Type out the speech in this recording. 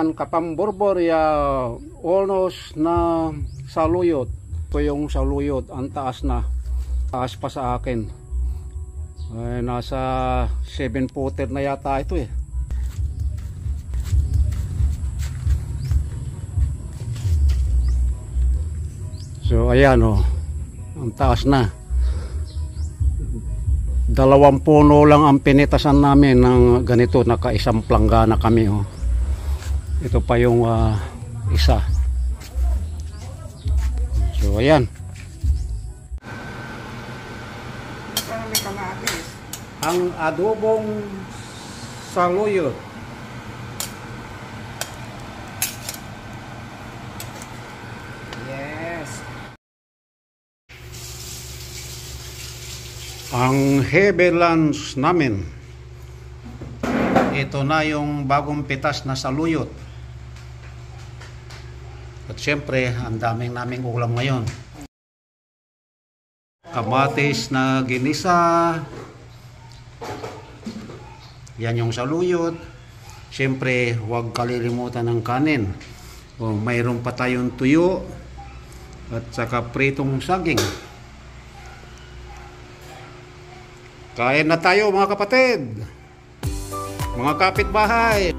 yan, kapamborbor ya almost na saluyot. Ito yung saluyot, ang taas na. Taas pa sa akin. Ay, nasa 7 footer na yata ito eh. So ayan oh, ang taas na. 2 puno lang ang pinitasan namin ng ganito, nakaisang planggana kami oh. Ito pa yung isa. So ayan. Ang adobong saluyot. Yes. Ang heavy lunch namin. Ito na yung bagong pitas na saluyot. At syempre, ang daming naming ulam ngayon. Kamatis na ginisa. Yan yung saluyot. Syempre, huwag kalilimutan ng kanin. O, mayroon pa tayong tuyo. At saka pritong saging. Kain na tayo mga kapatid. Mga kapitbahay.